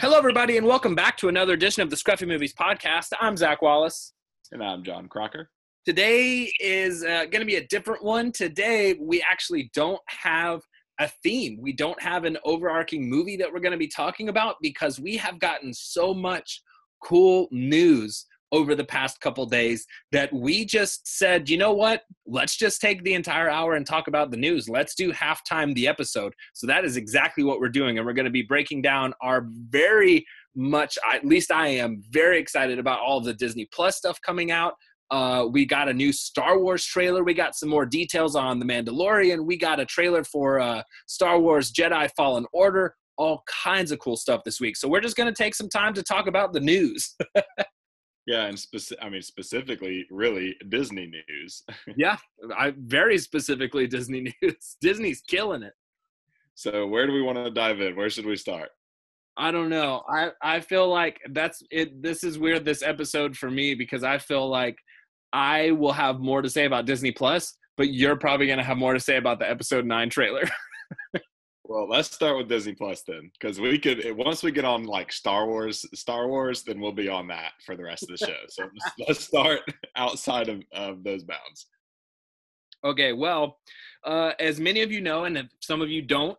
Hello, everybody, and welcome back to another edition of the Scruffy Movies podcast. I'm Zach Wallace. And I'm John Crocker. Today is going to be a different one. Today, we actually don't have a theme. We don't have an overarching movie that we're going to be talking about because we have gotten so much cool news over the past couple days that we just said, you know what? Let's just take the entire hour and talk about the news. Let's do halftime the episode. So that is exactly what we're doing. And we're going to be breaking down our very much, at least I am very excited about all of the Disney Plus stuff coming out. We got a new Star Wars trailer. We got some more details on The Mandalorian. We got a trailer for Star Wars Jedi Fallen Order. All kinds of cool stuff this week. So we're just going to take some time to talk about the news. Yeah, and specifically, really, Disney news. Yeah, very specifically Disney news. Disney's killing it. So where do we want to dive in? Where should we start? I don't know. I feel like that's it. This is weird, this episode for me, because I feel like I will have more to say about Disney Plus, but you're probably going to have more to say about the episode 9 trailer. Well, let's start with Disney Plus then, because we could, once we get on like Star Wars, then we'll be on that for the rest of the show. So let's start outside of those bounds. Okay, well, as many of you know, and if some of you don't,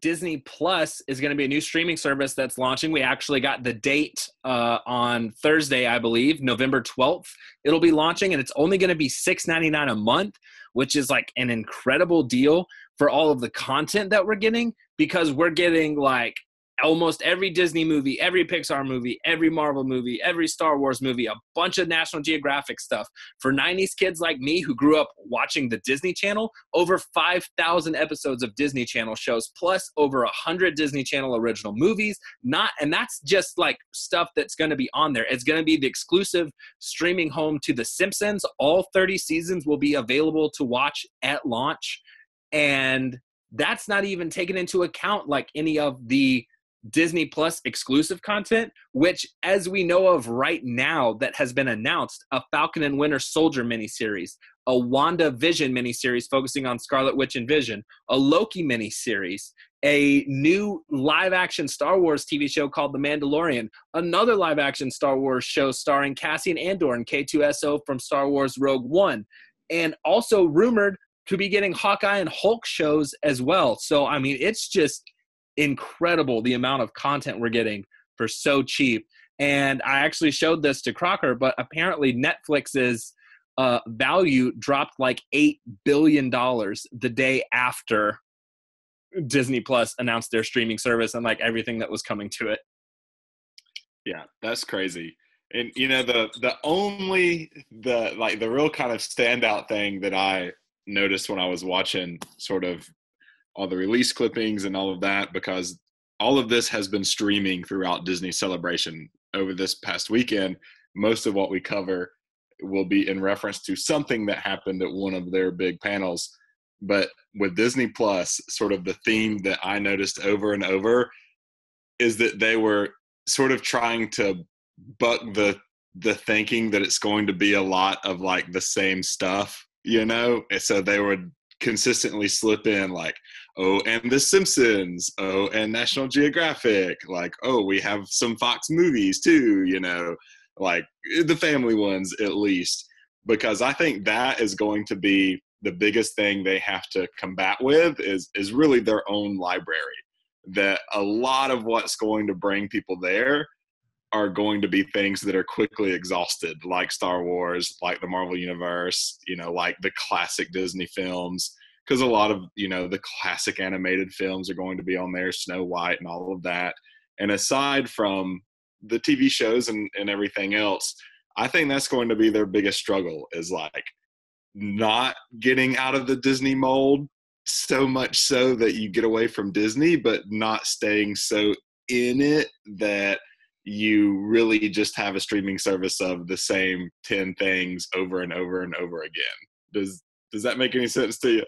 Disney Plus is going to be a new streaming service that's launching. We actually got the date on Thursday, I believe, November 12th. It'll be launching, and it's only going to be $6.99 a month, which is like an incredible deal for all of the content that we're getting, because we're getting like almost every Disney movie, every Pixar movie, every Marvel movie, every Star Wars movie, a bunch of National Geographic stuff. For 90s kids like me who grew up watching the Disney Channel, over 5,000 episodes of Disney Channel shows, plus over 100 Disney Channel original movies. And that's just like stuff that's going to be on there. It's going to be the exclusive streaming home to The Simpsons. All 30 seasons will be available to watch at launch. And that's not even taken into account like any of the Disney Plus exclusive content, which, as we know of right now, that has been announced: a Falcon and Winter Soldier miniseries, a Wanda Vision miniseries focusing on Scarlet Witch and Vision, a Loki miniseries, a new live-action Star Wars TV show called The Mandalorian, another live-action Star Wars show starring Cassian Andor and K2SO from Star Wars Rogue One, and also rumored to be getting Hawkeye and Hulk shows as well. So, I mean, it's just incredible the amount of content we're getting for so cheap. And I actually showed this to Crocker, but apparently Netflix's value dropped like $8 billion the day after Disney Plus announced their streaming service and like everything that was coming to it. Yeah, that's crazy. And you know, the real kind of standout thing that I noticed when I was watching sort of all the release clippings and all of that, because all of this has been streaming throughout Disney Celebration over this past weekend. Most of what we cover will be in reference to something that happened at one of their big panels. But with Disney Plus, sort of the theme that I noticed over and over is that they were sort of trying to buck the thinking that it's going to be a lot of like the same stuff, you know? And so they would consistently slip in like, oh, and The Simpsons, oh, and National Geographic, like, oh, we have some Fox movies too, you know, like the family ones at least, because I think that is going to be the biggest thing they have to combat with is really their own library. That a lot of what's going to bring people there are going to be things that are quickly exhausted, like Star Wars, like the Marvel Universe, you know, like the classic Disney films, because a lot of, you know, the classic animated films are going to be on there, Snow White and all of that. And aside from the TV shows and everything else, I think that's going to be their biggest struggle, is like not getting out of the Disney mold so much so that you get away from Disney, but not staying so in it that you really just have a streaming service of the same 10 things over and over and over again. Does that make any sense to you?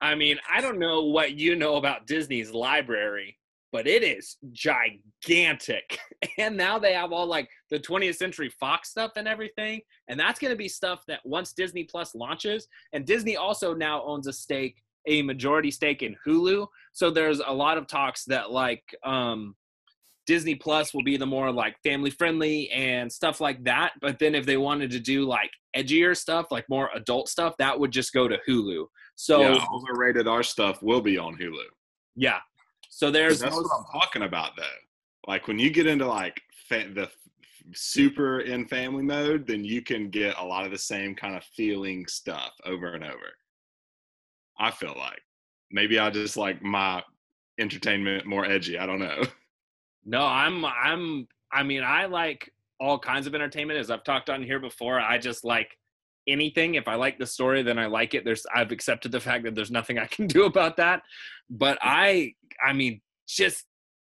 I mean, I don't know what you know about Disney's library, but it is gigantic. And now they have all like the 20th Century Fox stuff and everything. And that's going to be stuff that once Disney Plus launches, and Disney also now owns a majority stake in Hulu. So there's a lot of talks that like Disney Plus will be the more like family friendly and stuff like that. But then if they wanted to do like edgier stuff, like more adult stuff, that would just go to Hulu. So Yeah, all the rated R stuff will be on Hulu. yeah. So But there's that's what I'm talking about, though. Like when you get into like the super in family mode, then you can get a lot of the same kind of feeling stuff over and over. I feel like maybe I just like my entertainment more edgy. I don't know. no, I mean, I like all kinds of entertainment, as I've talked on here before. I just like anything. If I like the story, then I like it. I've accepted the fact that there's nothing I can do about that. But I mean, just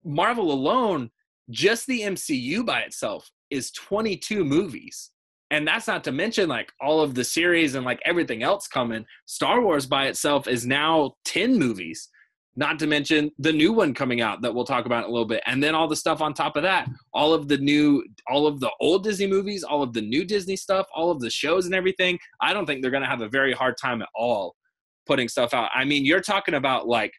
Marvel alone, just the MCU by itself is 22 movies. And that's not to mention like all of the series and like everything else coming. Star Wars by itself is now 10 movies, not to mention the new one coming out that we'll talk about in a little bit. And then all the stuff on top of that, all of the old Disney movies, all of the new Disney stuff, all of the shows and everything. I don't think they're going to have a very hard time at all putting stuff out. I mean, you're talking about like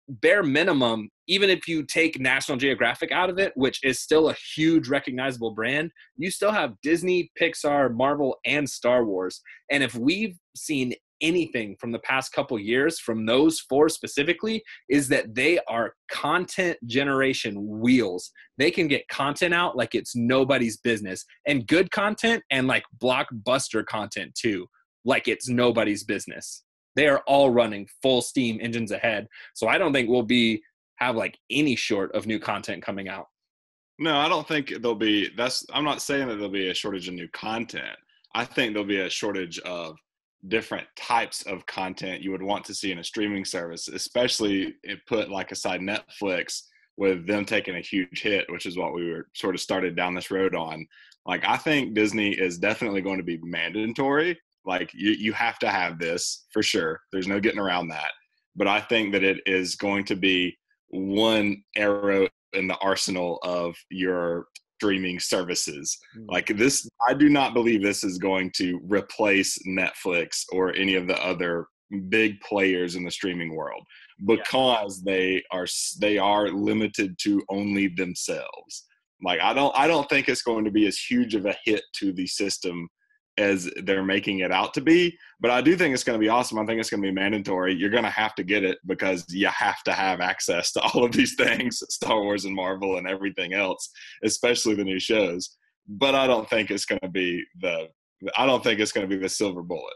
bare minimum, even if you take National Geographic out of it, which is still a huge recognizable brand, you still have Disney, Pixar, Marvel, and Star Wars. And if we've seen anything from the past couple years from those four specifically, is that they are content generation wheels. They can get content out like it's nobody's business, and good content and like blockbuster content too, like it's nobody's business. They are all running full steam, engines ahead. So I don't think we'll have like any short of new content coming out. No, I don't think I'm not saying that there'll be a shortage of new content. I think there'll be a shortage of different types of content you would want to see in a streaming service, especially if put like aside Netflix with them taking a huge hit, which is what we were sort of started down this road on. Like, I think Disney is definitely going to be mandatory. Like you have to have this for sure. There's no getting around that. But I think that it is going to be one arrow in the arsenal of your streaming services. Like this, I do not believe this is going to replace Netflix or any of the other big players in the streaming world, because they are limited to only themselves. Like I don't think it's going to be as huge of a hit to the system as they're making it out to be, but I do think it's going to be awesome. I think it's going to be mandatory. You're going to have to get it because you have to have access to all of these things, Star Wars and Marvel and everything else, especially the new shows. But I don't think it's going to be the silver bullet.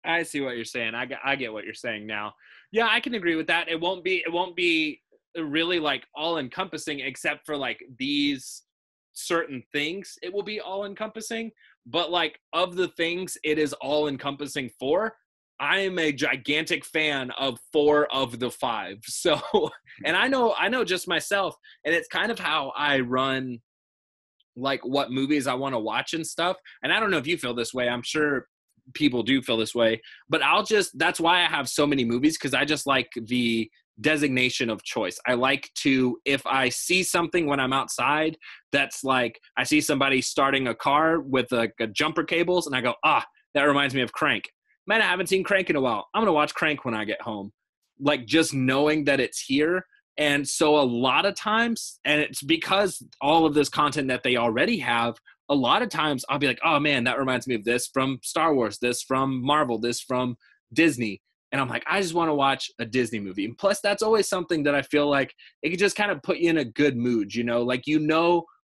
I see what you're saying. I get what you're saying now. Yeah, I can agree with that. It won't be really like all encompassing, except for like these certain things. It will be all encompassing. But like of the things it is all encompassing for, I am a gigantic fan of 4 of the 5. So, and I know just myself, and it's kind of how I run like what movies I want to watch and stuff. And I don't know if you feel this way. I'm sure people do feel this way, but that's why I have so many movies, because I just like the designation of choice. I like to, if I see something when I'm outside that's like, I see somebody starting a car with a jumper cables, and I go, that reminds me of Crank. Man, I haven't seen Crank in a while. I'm going to watch Crank when I get home. Like just knowing that it's here. And so a lot of times, and it's because all of this content that they already have, a lot of times I'll be like, oh man, that reminds me of this from Star Wars, this from Marvel, this from Disney. And I'm like, I just want to watch a Disney movie. And plus, that's always something that I feel like it can just kind of put you in a good mood, like,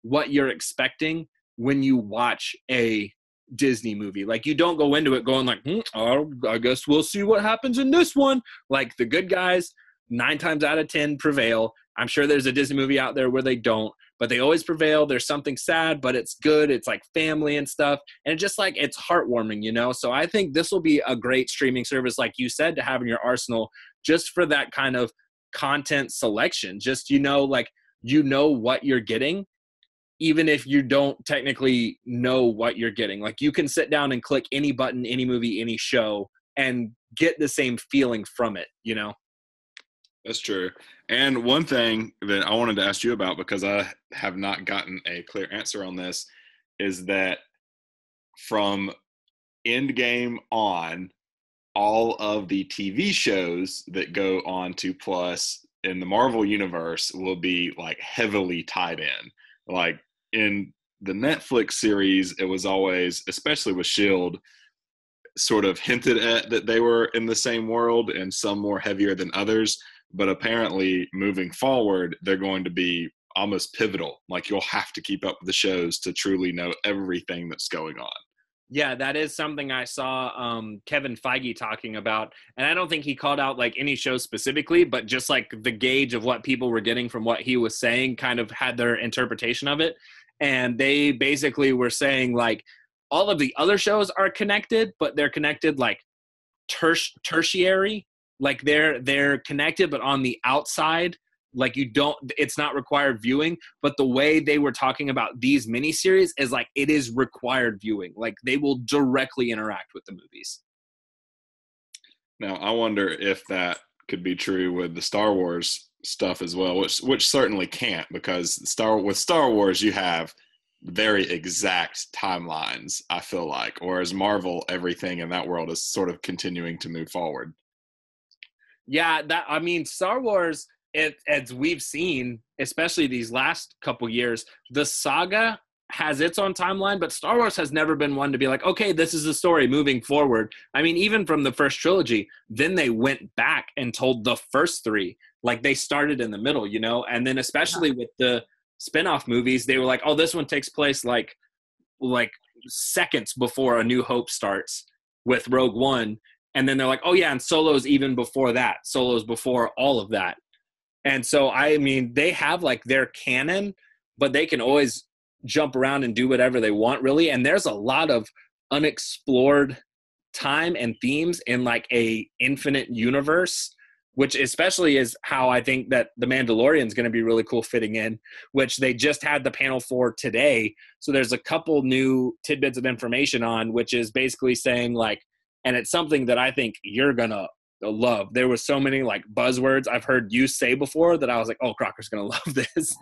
what you're expecting when you watch a Disney movie. Like, you don't go into it going like, I guess we'll see what happens in this one. Like, the good guys, 9 times out of 10 prevail. I'm sure there's a Disney movie out there where they don't, but they always prevail. There's something sad, but it's good. It's like family and stuff. And it's just like, it's heartwarming, So I think this will be a great streaming service, like you said, to have in your arsenal, just for that kind of content selection. Just, what you're getting, even if you don't technically know what you're getting. Like, you can sit down and click any button, any movie, any show, and get the same feeling from it, That's true. And one thing that I wanted to ask you about, because I have not gotten a clear answer on this, is that from Endgame on, all of the TV shows that go on to Plus in the Marvel universe will be like heavily tied in. Like in the Netflix series, it was always, especially with Shield, sort of hinted at that they were in the same world, and some more heavier than others. But apparently moving forward, they're going to be almost pivotal. Like you'll have to keep up with the shows to truly know everything that's going on. Yeah, that is something I saw Kevin Feige talking about. And I don't think he called out like any show specifically, but just like the gauge of what people were getting from what he was saying kind of had their interpretation of it. And they basically were saying like all of the other shows are connected, but they're connected like tertiary. Like they're connected, but on the outside. Like it's not required viewing, but the way they were talking about these miniseries is like it is required viewing. Like they will directly interact with the movies. Now, I wonder if that could be true with the Star Wars stuff as well, which certainly can't, because with Star Wars you have very exact timelines, I feel like, whereas Marvel, everything in that world is sort of continuing to move forward. Yeah, Star Wars, as we've seen, especially these last couple years, the saga has its own timeline, but Star Wars has never been one to be like, okay, this is the story moving forward. I mean, even from the first trilogy, then they went back and told the first three, like they started in the middle, and then especially with the spin-off movies, they were like, oh, this one takes place like seconds before A New Hope starts with Rogue One. And then they're like, oh yeah, and Solo's even before that. Solo's before all of that. And so, I mean, they have like their canon, but they can always jump around and do whatever they want, really. And there's a lot of unexplored time and themes in like a infinite universe, which especially is how I think that The Mandalorian is going to be really cool fitting in, which they just had the panel for today. So there's a couple new tidbits of information on, which is basically saying like, and it's something that I think you're going to love. There were so many like buzzwords I've heard you say before that I was like, oh, Crocker's gonna love this.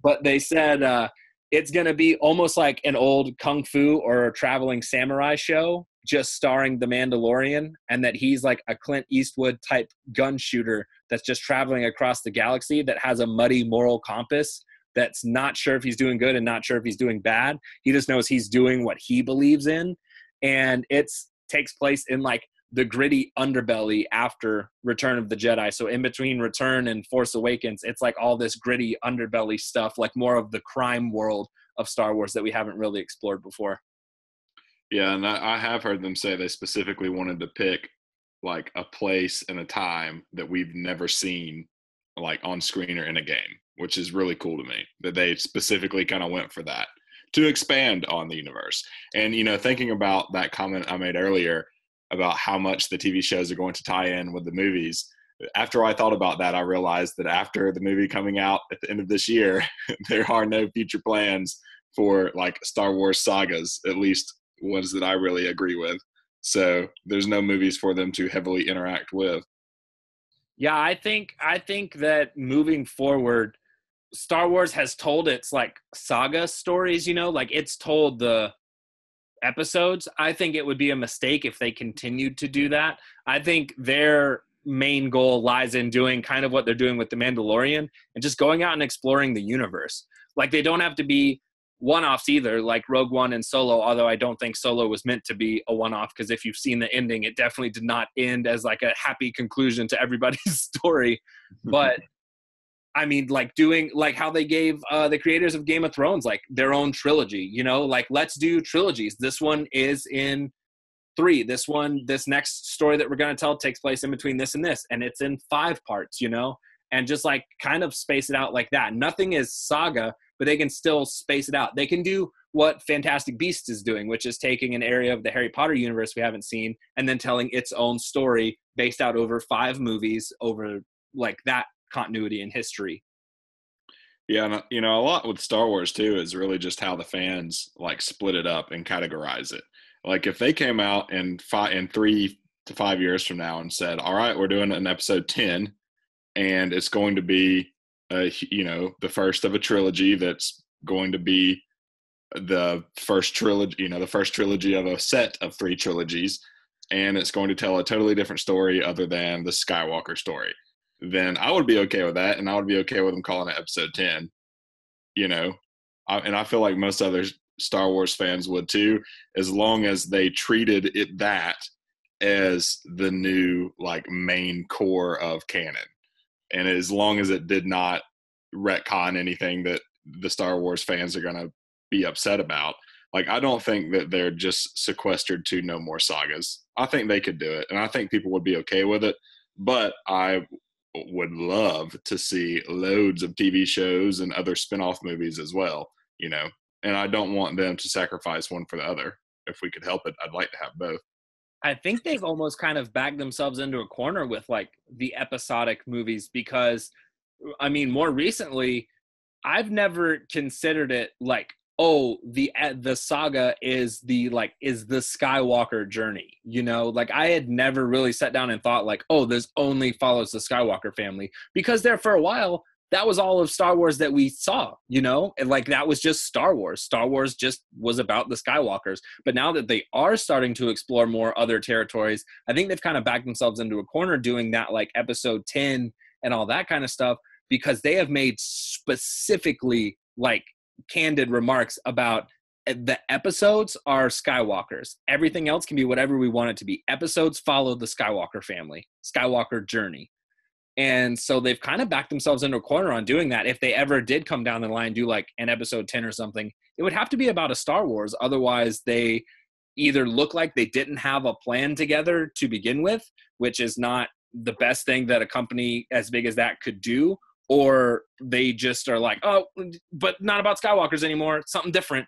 But they said it's gonna be almost like an old kung fu or a traveling samurai show, just starring the Mandalorian, and that he's like a Clint Eastwood type gun shooter that's just traveling across the galaxy that has a muddy moral compass, that's not sure if he's doing good and not sure if he's doing bad. He just knows he's doing what he believes in. And it's takes place in like the gritty underbelly after Return of the Jedi. So in between Return and Force Awakens, it's like all this gritty underbelly stuff, like more of the crime world of Star Wars that we haven't really explored before. Yeah, and I have heard them say they specifically wanted to pick like a place and a time that we've never seen like on screen or in a game, which is really cool to me that they specifically kind of went for that to expand on the universe. And, thinking about that comment I made earlier about how much the TV shows are going to tie in with the movies. After I thought about that, I realized that after the movie coming out at the end of this year, there are no future plans for like Star Wars sagas, at least ones that I really agree with. So there's no movies for them to heavily interact with. Yeah, I think that moving forward, Star Wars has told its like saga stories, like it's told the episodes. I think it would be a mistake if they continued to do that. I think their main goal lies in doing kind of what they're doing with The Mandalorian and just going out and exploring the universe. Like they don't have to be one-offs either, like Rogue One and Solo, although I don't think Solo was meant to be a one-off, because if you've seen the ending, it definitely did not end as like a happy conclusion to everybody's story. But I mean, like doing like how they gave the creators of Game of Thrones like their own trilogy, like let's do trilogies. This one is in 3. This next story that we're going to tell takes place in between this and this, and it's in 5 parts, and just like kind of space it out like that. Nothing is saga, but they can still space it out. They can do what Fantastic Beasts is doing, which is taking an area of the Harry Potter universe we haven't seen and then telling its own story based out over 5 movies over like that continuity in history. Yeah, and a lot with Star Wars too is really just how the fans like split it up and categorize it. Like if they came out in 3 to 5 years from now and said, "All right, we're doing an episode 10, and it's going to be, the first of a trilogy that's going to be the first trilogy, the first trilogy of a set of 3 trilogies, and it's going to tell a totally different story other than the Skywalker story." then I would be okay with that, and I would be okay with them calling it episode 10. You know, and I feel like most other Star Wars fans would too, as long as they treated it that as the new like main core of canon, and as long as it did not retcon anything that the Star Wars fans are going to be upset about. Like, I don't think that they're just sequestered to no more sagas. I think they could do it, and I think people would be okay with it. But I would love to see loads of TV shows and other spin-off movies as well, you know. And I don't want them to sacrifice one for the other. If we could help it, I'd like to have both. I think they've almost kind of backed themselves into a corner with like the episodic movies because, I mean, more recently, I've never considered it like, oh, the saga is the Skywalker journey, you know? Like, I had never really sat down and thought like, oh, this only follows the Skywalker family, because there for a while that was all of Star Wars that we saw, you know? And like, that was just Star Wars. Star Wars just was about the Skywalkers. But now that they are starting to explore more other territories, I think they've kind of backed themselves into a corner doing that, like episode 10 and all that kind of stuff, because they have made specifically like candid remarks about the episodes are Skywalkers. Everything else can be whatever we want it to be. Episodes follow the Skywalker family, Skywalker journey. And so they've kind of backed themselves into a corner on doing that. If they ever did come down the line, do like an episode 10 or something, it would have to be about a Star Wars. Otherwise, they either look like they didn't have a plan together to begin with, which is not the best thing that a company as big as that could do, or they just are like, oh, but not about Skywalkers anymore, something different.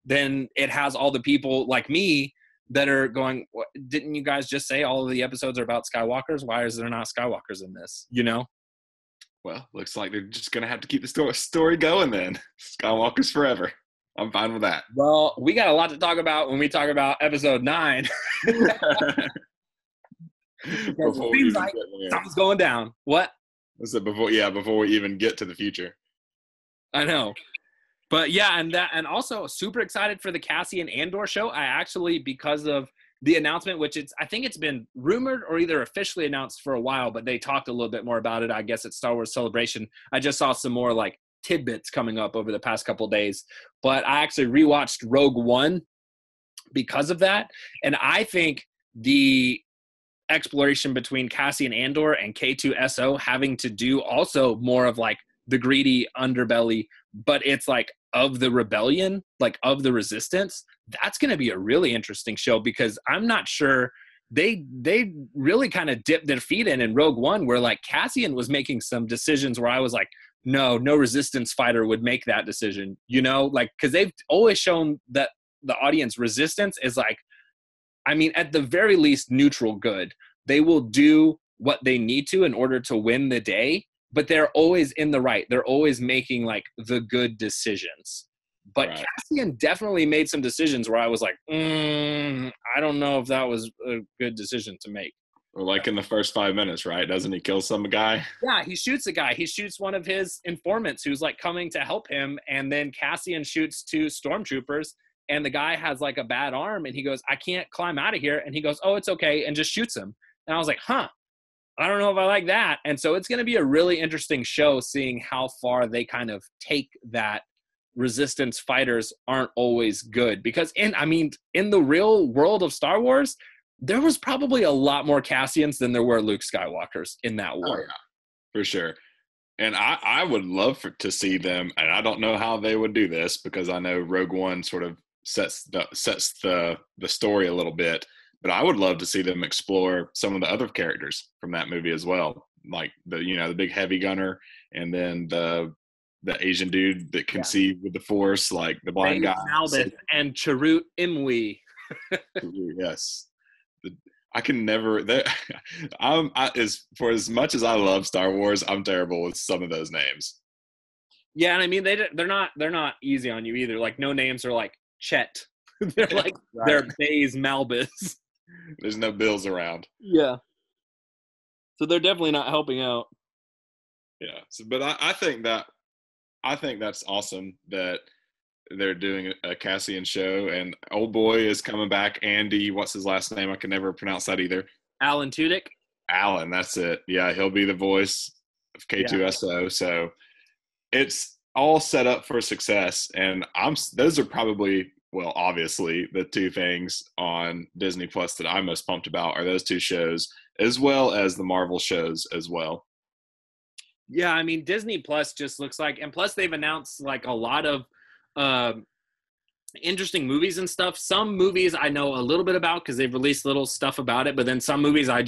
Then it has all the people like me that are going, didn't you guys just say all of the episodes are about Skywalkers? Why is there not Skywalkers in this? You know? Well, looks like they're just going to have to keep the story going then. Skywalkers forever. I'm fine with that. Well, we got a lot to talk about when we talk about episode 9. Because it seems like something's going down. What? I said before we even get to the future. I know. But yeah, and also super excited for the Cassian Andor show. I actually, because of the announcement, which I think it's been rumored or either officially announced for a while, but they talked a little bit more about it, I guess, at Star Wars Celebration. I just saw some more like tidbits coming up over the past couple of days. But I actually rewatched Rogue One because of that. And I think the exploration between Cassian Andor and K2SO having to do also more of like the greedy underbelly, but it's like of the rebellion, like of the resistance. That's going to be a really interesting show, because I'm not sure they really kind of dipped their feet in Rogue One, where like Cassian was making some decisions where I was like, no resistance fighter would make that decision, you know, like, because they've always shown that the audience resistance is like, I mean, at the very least, neutral good. They will do what they need to in order to win the day, but they're always in the right. They're always making like the good decisions. But right. Cassian definitely made some decisions where I was like, I don't know if that was a good decision to make. Or like in the first 5 minutes, right? Doesn't he kill some guy? Yeah, he shoots a guy. He shoots one of his informants who's like coming to help him. And then Cassian shoots 2 stormtroopers. And the guy has like a bad arm. And he goes, I can't climb out of here. And he goes, oh, it's okay. And just shoots him. And I was like, I don't know if I like that. And so it's going to be a really interesting show, seeing how far they kind of take that resistance fighters aren't always good. Because in the real world of Star Wars, there was probably a lot more Cassians than there were Luke Skywalkers in that war. Oh, yeah, for sure. And I would love to see them, and I don't know how they would do this, because I know Rogue One sort of sets the story a little bit. But I would love to see them explore some of the other characters from that movie as well, like the big heavy gunner, and then the Asian dude that can see with the Force, like the blind guy. Malbeth and Chirrut Imwe. Yes, I can never. For as much as I love Star Wars, I'm terrible with some of those names. Yeah, and I mean they're not easy on you either. Like, no names are like Chet. They're like right. They're Baze Malbus. There's no Bills around. Yeah. So they're definitely not helping out. Yeah. But I think that's awesome that they're doing a Cassian show, and old boy is coming back. Andy, what's his last name? I can never pronounce that either. Alan Tudyk. Alan, that's it. Yeah, he'll be the voice. of K2SO. So it's all set up for success. And those are probably, well, obviously the two things on Disney Plus that I'm most pumped about are those two shows, as well as the Marvel shows as well. Yeah, I mean, Disney Plus just looks like, and plus they've announced like a lot of interesting movies and stuff. Some movies I know a little bit about because they've released little stuff about it, but then some movies I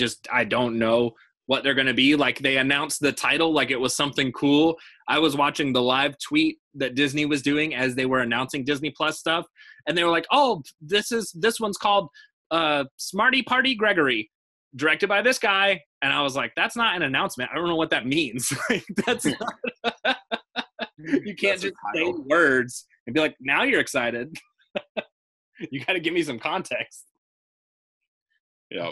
don't know what they're going to be. Like they announced the title like it was something cool. I was watching the live tweet that Disney was doing as they were announcing Disney Plus stuff, and they were like, "Oh, this one's called Smarty Party Gregory, directed by this guy." And I was like, "That's not an announcement. I don't know what that means." Like, that's not. You can't just say words and be like, "Now you're excited." You got to give me some context. Yeah.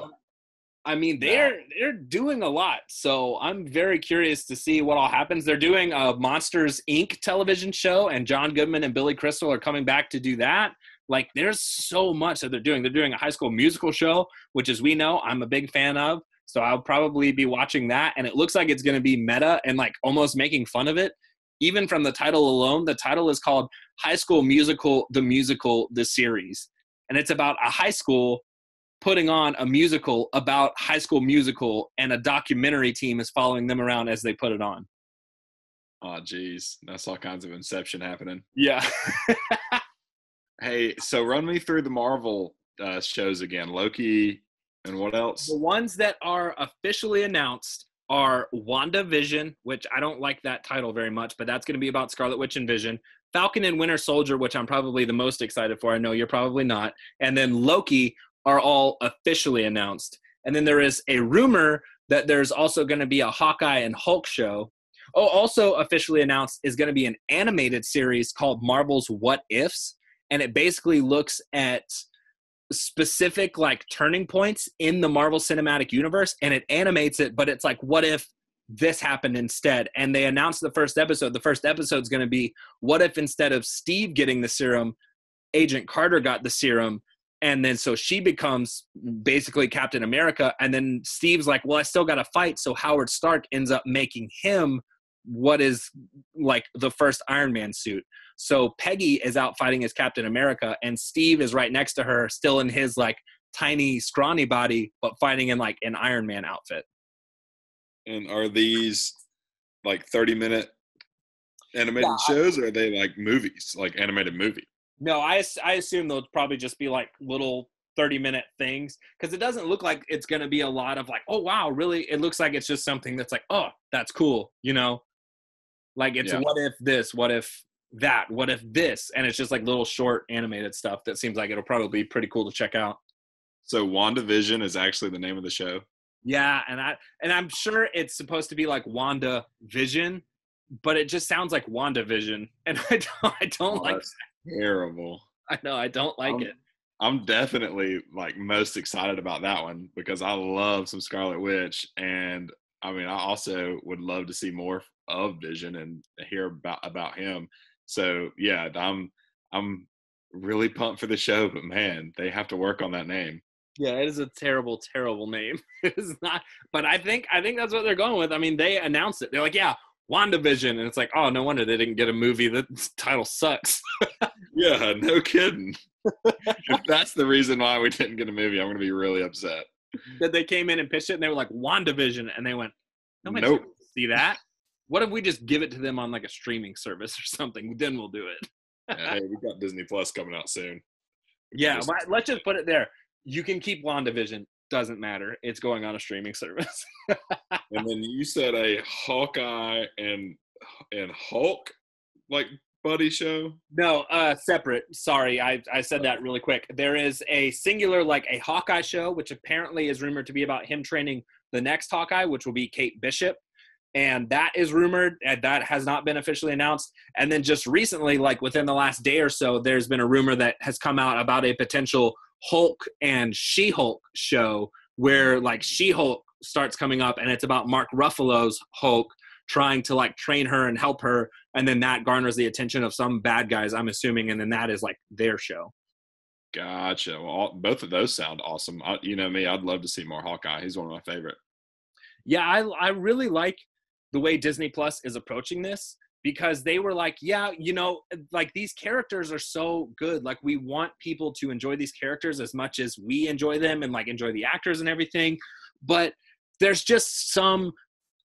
I mean, they're doing a lot, so I'm very curious to see what all happens. They're doing a Monsters, Inc. television show, and John Goodman and Billy Crystal are coming back to do that. Like, there's so much that they're doing. They're doing a High School Musical show, which, as we know, I'm a big fan of, so I'll probably be watching that, and it looks like it's going to be meta and, like, almost making fun of it. Even from the title alone, the title is called High School Musical, the series, and it's about a high school putting on a musical about High School Musical, and a documentary team is following them around as they put it on. Oh, geez. That's all kinds of Inception happening. Yeah. Hey, so run me through the Marvel shows again. Loki and what else? The ones that are officially announced are Wanda Vision, which I don't like that title very much, but that's going to be about Scarlet Witch and Vision. Falcon and Winter Soldier, which I'm probably the most excited for. I know you're probably not. And then Loki are all officially announced. And then there is a rumor that there's also going to be a Hawkeye and Hulk show. Oh, also officially announced is going to be an animated series called Marvel's What Ifs. And it basically looks at specific like turning points in the Marvel Cinematic Universe, and it animates it, but it's like, what if this happened instead? And they announced the first episode. The first episode is going to be, what if instead of Steve getting the serum, Agent Carter got the serum? And then so she becomes basically Captain America. And then Steve's like, well, I still got to fight. So Howard Stark ends up making him what is like the first Iron Man suit. So Peggy is out fighting as Captain America, and Steve is right next to her, still in his like tiny, scrawny body, but fighting in like an Iron Man outfit. And are these like 30-minute animated shows, or are they like movies, like animated movie? No, I assume they'll probably just be like little 30-minute things, because it doesn't look like it's going to be a lot of like, oh, wow, really? It looks like it's just something that's like, oh, that's cool, you know? Like it's what if this, what if that, what if this? And it's just like little short animated stuff that seems like it'll probably be pretty cool to check out. So Wanda Vision is actually the name of the show? Yeah, and I'm sure it's supposed to be like Wanda Vision, but it just sounds like Wanda Vision, and I don't like that. Terrible. I know, I don't like it. I'm definitely like most excited about that one because I love some Scarlet Witch, and I mean I also would love to see more of Vision and hear about him. So yeah, I'm really pumped for the show, but man, they have to work on that name. Yeah, it is a terrible, terrible name. It is not, but I think that's what they're going with. I mean, they announced it. They're like, yeah, WandaVision, and it's like, oh, no wonder they didn't get a movie. The title sucks. Yeah, no kidding. If that's the reason why we didn't get a movie, I'm going to be really upset. That they came in and pitched it, and they were like, WandaVision, and they went, nobody nope. See that? What if we just give it to them on like a streaming service or something? Then we'll do it. Hey, we got Disney Plus coming out soon. Yeah, let's just put it there. You can keep WandaVision. Doesn't matter. It's going on a streaming service. And then you said a Hawkeye and Hulk like buddy show? No, separate. Sorry, I said that really quick. There is a singular like a Hawkeye show, which apparently is rumored to be about him training the next Hawkeye, which will be Kate Bishop. And that is rumored, and that has not been officially announced. And then just recently, like within the last day or so, there's been a rumor that has come out about a potential Hulk and She-Hulk show where like She-Hulk starts coming up, and it's about Mark Ruffalo's Hulk trying to like train her and help her. And then that garners the attention of some bad guys, I'm assuming. And then that is like their show. Gotcha. Well, both of those sound awesome. You know me, I'd love to see more Hawkeye. He's one of my favorite. Yeah, I really like the way Disney Plus is approaching this, because they were like, yeah, you know, like these characters are so good. Like we want people to enjoy these characters as much as we enjoy them and like enjoy the actors and everything. But there's just some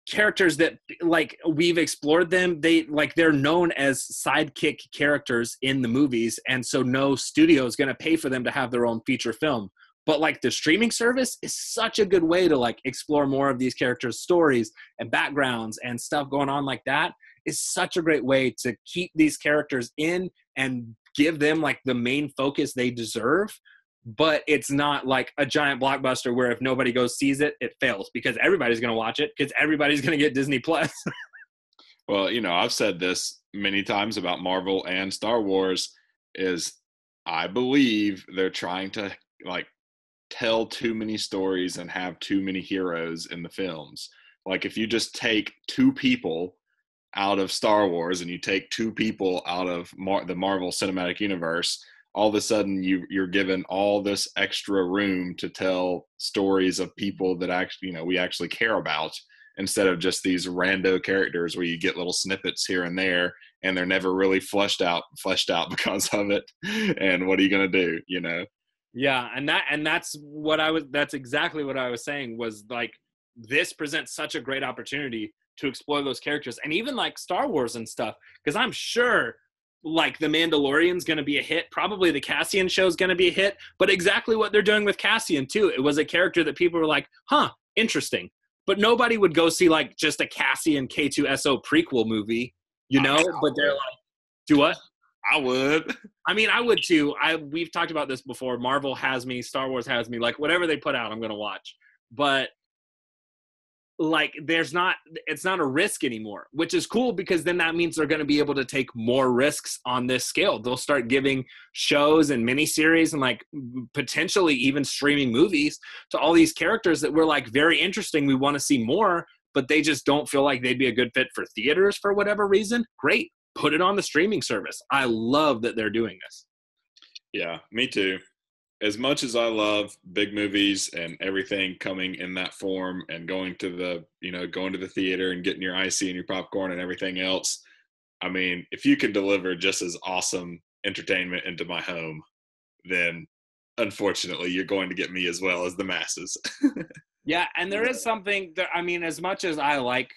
characters that like we've explored them. They're known as sidekick characters in the movies. And so no studio is going to pay for them to have their own feature film. But like the streaming service is such a good way to like explore more of these characters' stories and backgrounds and stuff going on like that. Is such a great way to keep these characters in and give them like the main focus they deserve. But it's not like a giant blockbuster where if nobody goes sees it, it fails because everybody's going to watch it because everybody's going to get Disney Plus. Well, you know, I've said this many times about Marvel and Star Wars is I believe they're trying to like tell too many stories and have too many heroes in the films. Like if you just take two people out of Star Wars and you take two people out of the Marvel Cinematic Universe, all of a sudden you're given all this extra room to tell stories of people that actually, you know, we actually care about, instead of just these rando characters where you get little snippets here and there and they're never really fleshed out because of it. And what are you going to do, you know? Yeah, that's exactly what I was saying, was like this presents such a great opportunity to explore those characters, and even like Star Wars and stuff, because I'm sure like the Mandalorian's going to be a hit, probably the Cassian show is going to be a hit, but exactly what they're doing with Cassian too. It was a character that people were like, huh, interesting, but nobody would go see like just a Cassian K2SO prequel movie, you know. But they're like, do what? I would. I mean, I would too. We've talked about this before. Marvel has me, Star Wars has me. Like whatever they put out, I'm going to watch. But like it's not a risk anymore, which is cool, because then that means they're going to be able to take more risks on this scale. They'll start giving shows and miniseries and like potentially even streaming movies to all these characters that were like very interesting. We want to see more, but they just don't feel like they'd be a good fit for theaters for whatever reason. Great. Put it on the streaming service. I love that they're doing this. Yeah, me too. As much as I love big movies and everything coming in that form and going to the theater and getting your icy and your popcorn and everything else, I mean, if you can deliver just as awesome entertainment into my home, then unfortunately you're going to get me as well as the masses. Yeah, and there is something that, I mean, as much as I like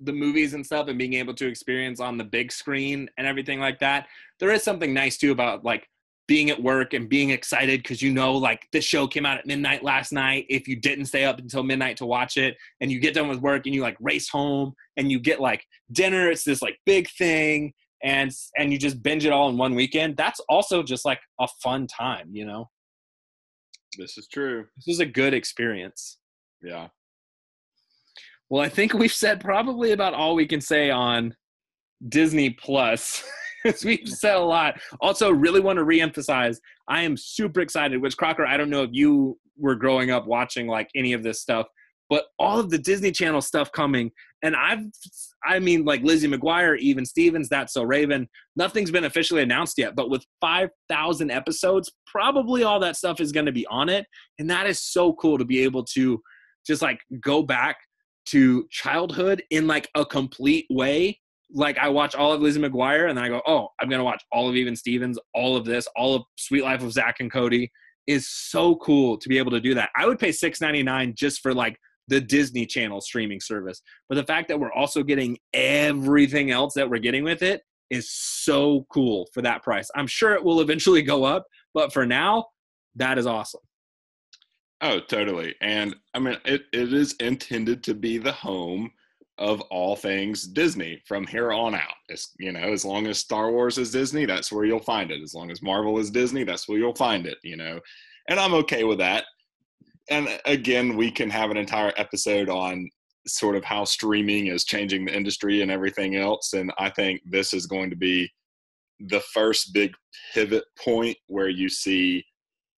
the movies and stuff and being able to experience on the big screen and everything like that, there is something nice too about like being at work and being excited because you know like this show came out at midnight last night if you didn't stay up until midnight to watch it, and you get done with work and you like race home and you get like dinner. It's this like big thing, and you just binge it all in one weekend. That's also just like a fun time, you know. This is true. This is a good experience. Yeah. Well, I think we've said probably about all we can say on Disney Plus. We've said a lot. Also, really want to reemphasize, I am super excited, which Crocker, I don't know if you were growing up watching like any of this stuff, but all of the Disney Channel stuff coming. And I mean, like Lizzie McGuire, Even Stevens, That's So Raven, nothing's been officially announced yet, but with 5,000 episodes, probably all that stuff is going to be on it. And that is so cool to be able to just like go back to childhood in like a complete way. Like I watch all of Lizzie McGuire and then I go, oh, I'm going to watch all of Even Stevens, all of this, all of Sweet Life of Zach and Cody. Is so cool to be able to do that. I would pay $6.99 just for like the Disney Channel streaming service. But the fact that we're also getting everything else that we're getting with it is so cool for that price. I'm sure it will eventually go up, but for now, that is awesome. Oh, totally. And I mean, it is intended to be the home of all things Disney from here on out. It's, you know, as long as Star Wars is Disney, that's where you'll find it. As long as Marvel is Disney, that's where you'll find it, you know, and I'm okay with that. And again, we can have an entire episode on sort of how streaming is changing the industry and everything else. And I think this is going to be the first big pivot point where you see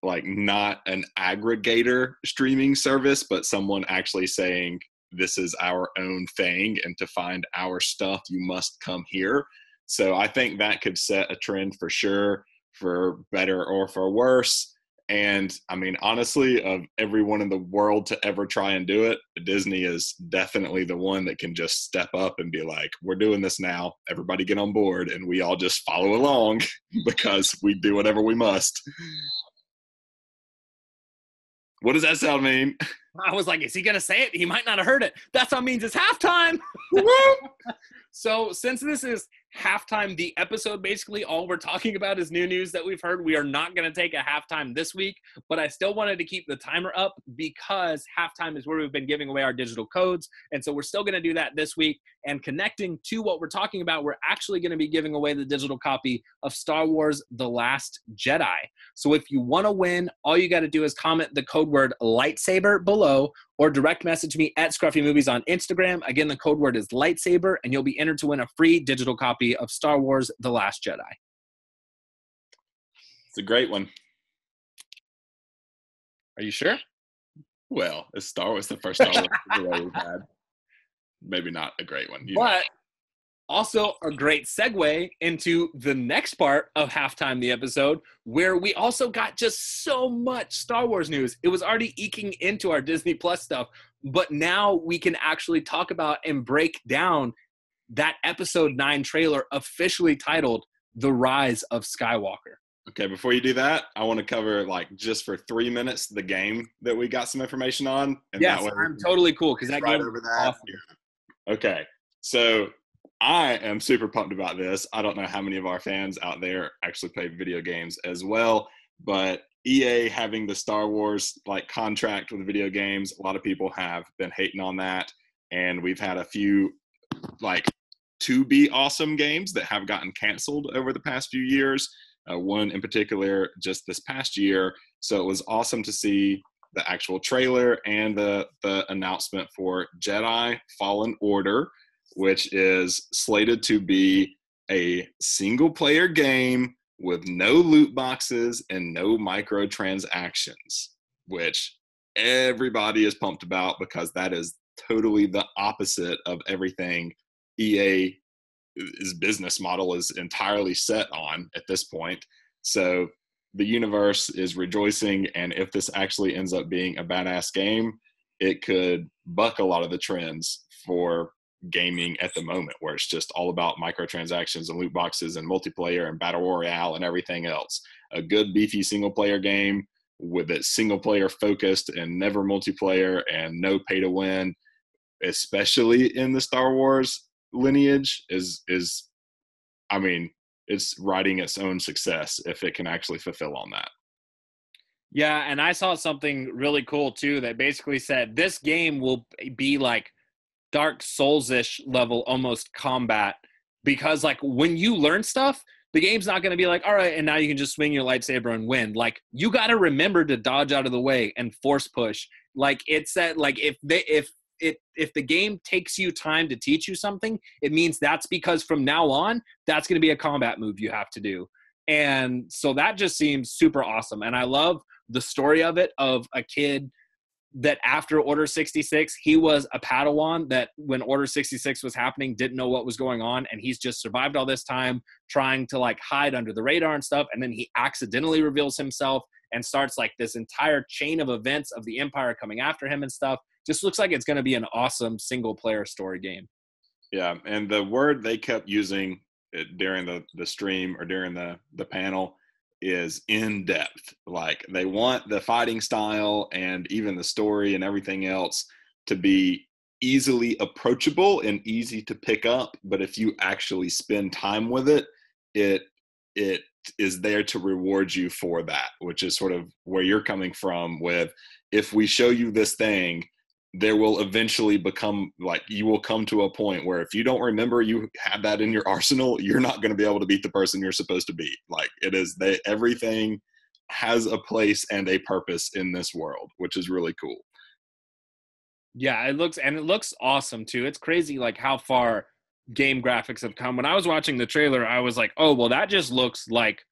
like not an aggregator streaming service, but someone actually saying, this is our own thing, and to find our stuff, you must come here. So I think that could set a trend for sure, for better or for worse. And I mean, honestly, of everyone in the world to ever try and do it, Disney is definitely the one that can just step up and be like, we're doing this now. Everybody get on board. And we all just follow along because we do whatever we must. What does that sound mean? I was like, is he going to say it? He might not have heard it. That sound means it's halftime. So since this is halftime, the episode, basically all we're talking about is new news that we've heard. We are not going to take a halftime this week, but I still wanted to keep the timer up because halftime is where we've been giving away our digital codes. And so we're still going to do that this week. And connecting to what we're talking about, we're actually going to be giving away the digital copy of Star Wars The Last Jedi. So if you want to win, all you got to do is comment the code word lightsaber below or direct message me at Scruffy Movies on Instagram. Again, the code word is lightsaber, and you'll be entered to win a free digital copy of Star Wars The Last Jedi. It's a great one. Are you sure? Well, it's Star Wars, the first Star Wars giveaway we've had. Maybe not a great one. But also a great segue into the next part of halftime, the episode, where we also got just so much Star Wars news. It was already eking into our Disney Plus stuff, but now we can actually talk about and break down that episode 9 trailer officially titled The Rise of Skywalker. Okay, before you do that, I want to cover, like, just for 3 minutes, the game that we got some information on. And yes, I'm totally cool because that right game over is that. awesome. Yeah. Okay, so I am super pumped about this. I don't know how many of our fans out there actually play video games as well, but EA having the Star Wars like contract with video games, a lot of people have been hating on that, and we've had a few like to be awesome games that have gotten canceled over the past few years. One in particular just this past year. So it was awesome to see the actual trailer and the announcement for Jedi Fallen Order, which is slated to be a single-player game with no loot boxes and no microtransactions, which everybody is pumped about because that is totally the opposite of everything EA's business model is entirely set on at this point. So the universe is rejoicing, and if this actually ends up being a badass game, it could buck a lot of the trends for gaming at the moment, where it's just all about microtransactions and loot boxes and multiplayer and battle royale and everything else. A good beefy single player game with it single player focused and never multiplayer and no pay to win, especially in the Star Wars lineage, is I mean, it's riding its own success if it can actually fulfill on that. Yeah, and I saw something really cool too that basically said this game will be like Dark Souls-ish level almost combat, because like when you learn stuff, the game's not going to be like, all right, and now you can just swing your lightsaber and win. Like you got to remember to dodge out of the way and force push. Like it said, like if the game takes you time to teach you something, it means that's because from now on, that's going to be a combat move you have to do. And so that just seems super awesome. And I love the story of it, of a kid that after Order 66, he was a Padawan that when Order 66 was happening, didn't know what was going on. And he's just survived all this time trying to like hide under the radar and stuff. And then he accidentally reveals himself and starts like this entire chain of events of the Empire coming after him and stuff. Just looks like it's going to be an awesome single player story game. Yeah. And the word they kept using during the stream or during the panel is in depth. Like they want the fighting style and even the story and everything else to be easily approachable and easy to pick up. But if you actually spend time with it, it is there to reward you for that, which is sort of where you're coming from with, if we show you this thing, there will eventually become like, you will come to a point where if you don't remember you had that in your arsenal, you're not going to be able to beat the person you're supposed to beat. Like it is, everything has a place and a purpose in this world, which is really cool. Yeah, it looks awesome too. It's crazy like how far game graphics have come. When I was watching the trailer, I was like, oh, well, that just looks like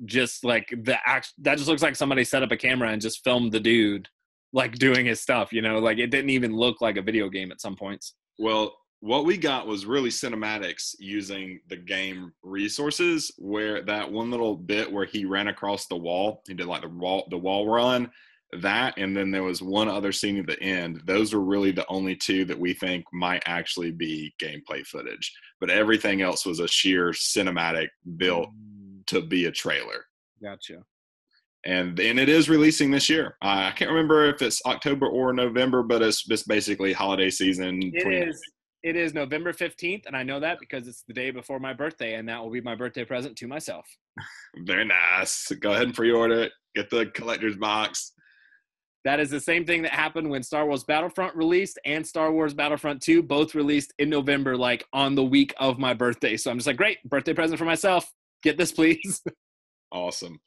that just looks like somebody set up a camera and just filmed the dude like doing his stuff, you know, like it didn't even look like a video game at some points. Well, what we got was really cinematics using the game resources, where that one little bit where he ran across the wall, he did like the wall run, that, and then there was one other scene at the end. Those were really the only two that we think might actually be gameplay footage. But everything else was a sheer cinematic built to be a trailer. Gotcha. And it is releasing this year. I can't remember if it's October or November, but it's just basically holiday season. It is November 15th, and I know that because it's the day before my birthday, and that will be my birthday present to myself. Very nice. Go ahead and pre-order it. Get the collector's box. That is the same thing that happened when Star Wars Battlefront released and Star Wars Battlefront 2 both released in November, like on the week of my birthday. So I'm just like, great, birthday present for myself. Get this, please. Awesome.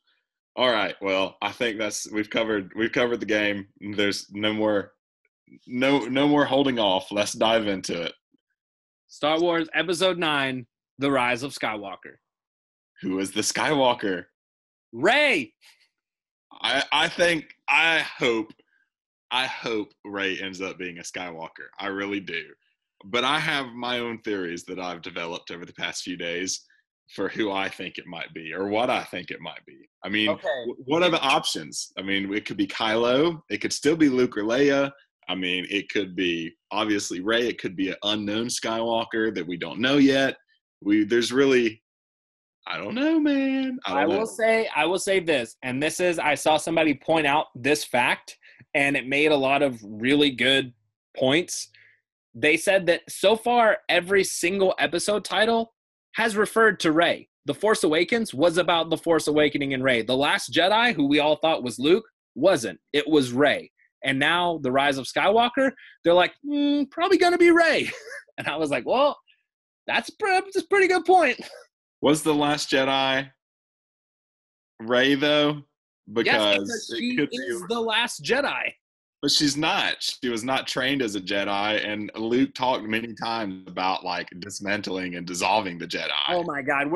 All right. Well, I think we've covered the game. There's no more holding off. Let's dive into it. Star Wars Episode 9, The Rise of Skywalker. Who is the Skywalker? Rey! I hope Rey ends up being a Skywalker. I really do. But I have my own theories that I've developed over the past few days for who I think it might be, or what I think it might be. I mean, What are the options? I mean, it could be Kylo. It could still be Luke or Leia. I mean, it could be obviously Rey. It could be an unknown Skywalker that we don't know yet. There's really, I don't know, man. I will say this, and this is, I saw somebody point out this fact, and it made a lot of really good points. They said that so far, every single episode title has referred to Rey. The Force Awakens was about The Force Awakening and Rey. The Last Jedi, who we all thought was Luke, wasn't. It was Rey. And now The Rise of Skywalker, they're like, probably going to be Rey. And I was like, well, that's a pretty good point. Was The Last Jedi Rey, though? Because she is the Last Jedi. But she's not. She was not trained as a Jedi, and Luke talked many times about like dismantling and dissolving the Jedi. Oh my God,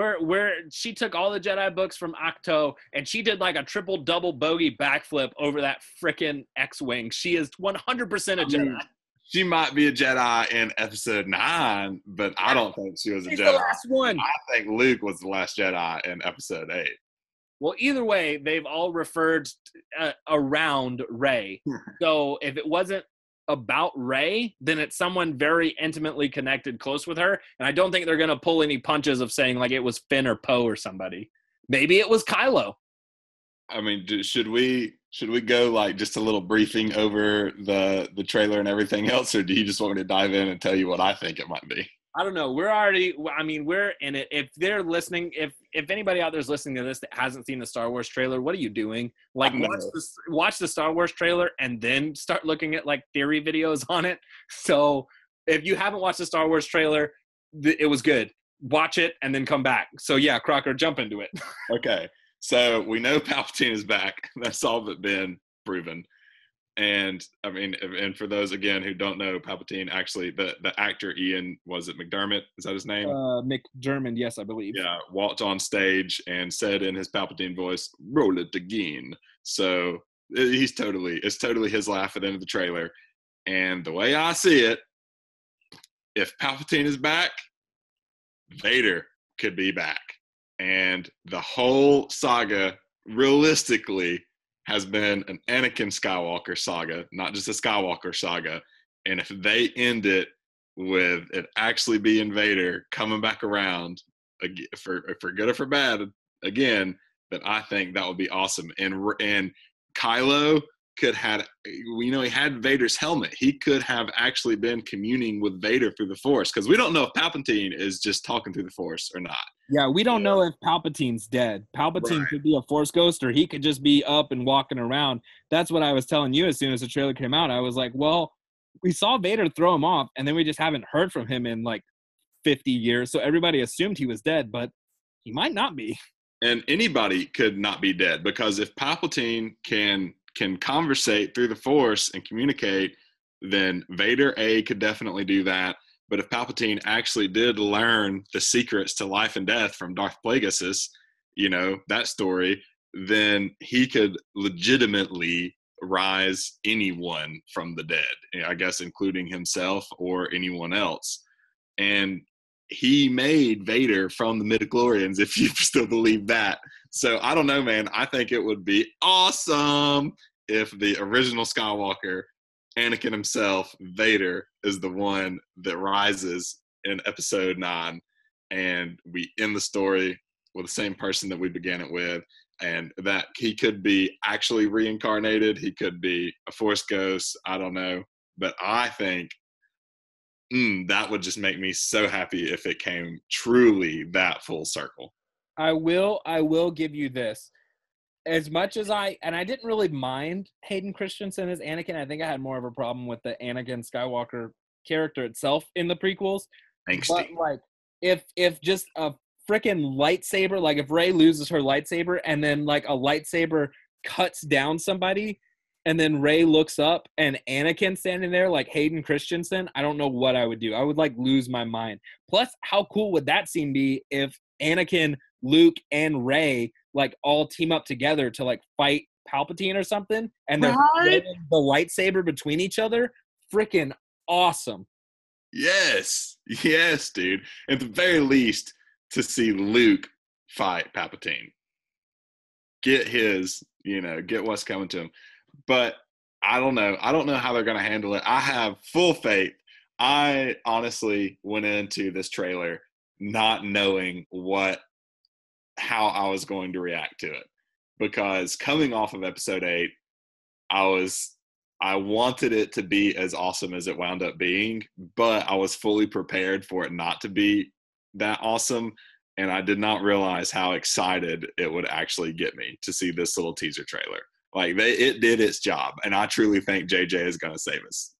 she took all the Jedi books from Octo, and she did like a triple double bogey backflip over that frickin' X-wing. She is 100% a Jedi. She might be a Jedi in Episode 9, but I don't think she was a Jedi. The last one. I think Luke was the last Jedi in Episode 8. Well, either way, they've all referred around Rey. So if it wasn't about Rey, then it's someone very intimately connected, close with her. And I don't think they're going to pull any punches of saying like it was Finn or Poe or somebody. Maybe it was Kylo. I mean, should we go like just a little briefing over the trailer and everything else, or do you just want me to dive in and tell you what I think it might be? I don't know. We're in it. If they're listening, if anybody out there's listening to this that hasn't seen the Star Wars trailer, what are you doing? Like, watch the Star Wars trailer and then start looking at like theory videos on it. So if you haven't watched the Star Wars trailer, it was good. Watch it and then come back. So yeah, Crocker, jump into it. Okay. So we know Palpatine is back. That's all but been proven. And I mean, and for those again who don't know, Palpatine actually, the actor Ian, was it McDermott? Is that his name? McDermott, yes, I believe. Yeah, walked on stage and said in his Palpatine voice, "Roll it again." So it's totally his laugh at the end of the trailer. And the way I see it, if Palpatine is back, Vader could be back, and the whole saga, realistically, has been an Anakin Skywalker saga, not just a Skywalker saga. And if they end it with it actually being Vader coming back around for good or for bad again, then I think that would be awesome. And Kylo could have, he had Vader's helmet. He could have actually been communing with Vader through the Force, because we don't know if Palpatine is just talking through the Force or not. Yeah, we don't know if Palpatine's dead. Palpatine could be a Force ghost, or he could just be up and walking around. That's what I was telling you as soon as the trailer came out. I was like, well, we saw Vader throw him off, and then we just haven't heard from him in like 50 years. So everybody assumed he was dead, but he might not be. And anybody could not be dead, because if Palpatine can conversate through the Force and communicate, then Vader could definitely do that. But if Palpatine actually did learn the secrets to life and death from Darth Plagueis, that story, then he could legitimately rise anyone from the dead, I guess, including himself or anyone else. and he made Vader from the midichlorians, if you still believe that. So I don't know, man. I think it would be awesome if the original Skywalker, Anakin himself, Vader, is the one that rises in episode 9, and we end the story with the same person that we began it with, and that he could be actually reincarnated. He could be a Force ghost. I don't know. But I think that would just make me so happy if it came truly that full circle. I will give you this. As much as I didn't really mind Hayden Christensen as Anakin, I think I had more of a problem with the Anakin Skywalker character itself in the prequels. Angsty. But like, if just a freaking lightsaber, like if Rey loses her lightsaber and then like a lightsaber cuts down somebody, and then Rey looks up and Anakin standing there like Hayden Christensen, I don't know what I would do. I would like lose my mind. Plus, how cool would that scene be if Anakin, Luke, and Rey like all team up together to like fight Palpatine or something, and they're throwing the lightsaber between each other? Freaking awesome. Yes, dude. At the very least, to see Luke fight Palpatine. Get his, get what's coming to him. But I don't know. I don't know how they're going to handle it. I have full faith. I honestly went into this trailer not knowing how I was going to react to it, because coming off of episode 8, I wanted it to be as awesome as it wound up being, but I was fully prepared for it not to be that awesome. And I did not realize how excited it would actually get me to see this little teaser trailer. Like it did its job, and I truly think JJ is going to save us.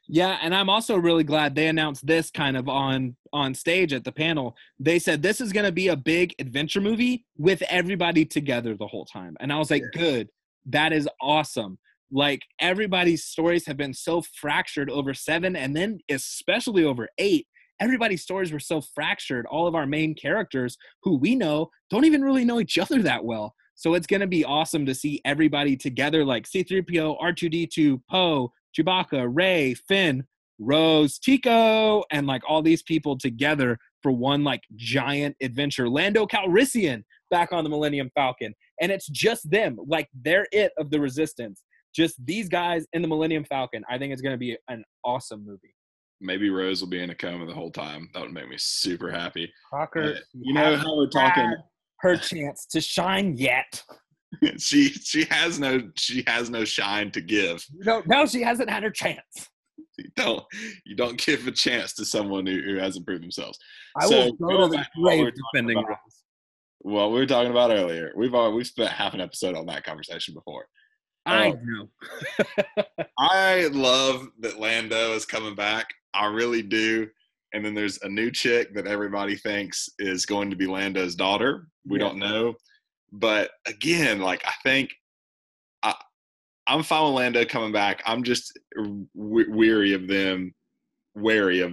Yeah, and I'm also really glad they announced this kind of on stage at the panel. They said this is going to be a big adventure movie with everybody together the whole time. And I was like, good, that is awesome. Like, everybody's stories have been so fractured over 7, and then especially over 8. Everybody's stories were so fractured. All of our main characters, who we know, don't even really know each other that well. So it's going to be awesome to see everybody together, like C-3PO, R2-D2, Poe, Chewbacca, Rey, Finn, Rose, Tico, and like all these people together for one like giant adventure. Lando Calrissian back on the Millennium Falcon. And it's just them. Like, they're it of the Resistance. Just these guys in the Millennium Falcon. I think it's going to be an awesome movie. Maybe Rose will be in a coma the whole time. That would make me super happy. Crocker, you know how we're talking her chance to shine yet. she has no shine to give. No, she hasn't had her chance. You don't give a chance to someone who hasn't proved themselves. I will go to the grave defending Rose. What we were talking about earlier. We've spent half an episode on that conversation before. I know. I love that Lando is coming back. I really do. And then there's a new chick that everybody thinks is going to be Lando's daughter. We don't know. But again, like, I think I'm fine with Lando coming back. I'm just wary of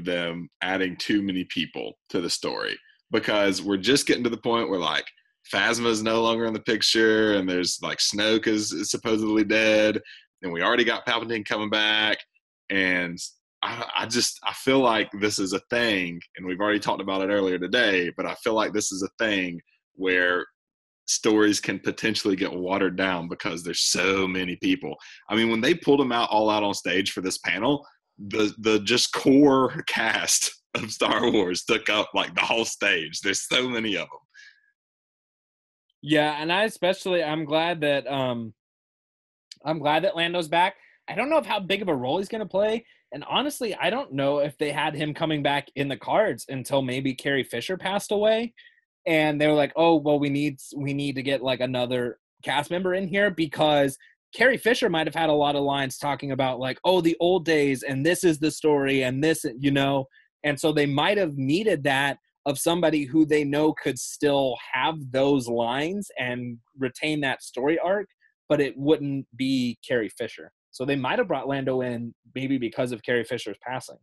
them adding too many people to the story, because we're just getting to the point where like Phasma is no longer in the picture, and there's like Snoke is supposedly dead, and we already got Palpatine coming back, and I feel like this is a thing, and we've already talked about it earlier today, but I feel like this is a thing where stories can potentially get watered down because there's so many people. I mean, when they pulled them all out on stage for this panel, the just core cast of Star Wars took up like the whole stage. There's so many of them. Yeah, and I'm glad that Lando's back. I don't know how big of a role he's going to play, and honestly, I don't know if they had him coming back in the cards until maybe Carrie Fisher passed away, and they were like, "Oh, well, we need to get like another cast member in here," because Carrie Fisher might have had a lot of lines talking about like, "Oh, the old days, and this is the story, and this, and so they might have needed that of somebody who they know could still have those lines and retain that story arc, but it wouldn't be Carrie Fisher. So they might have brought Lando in maybe because of Carrie Fisher's passing.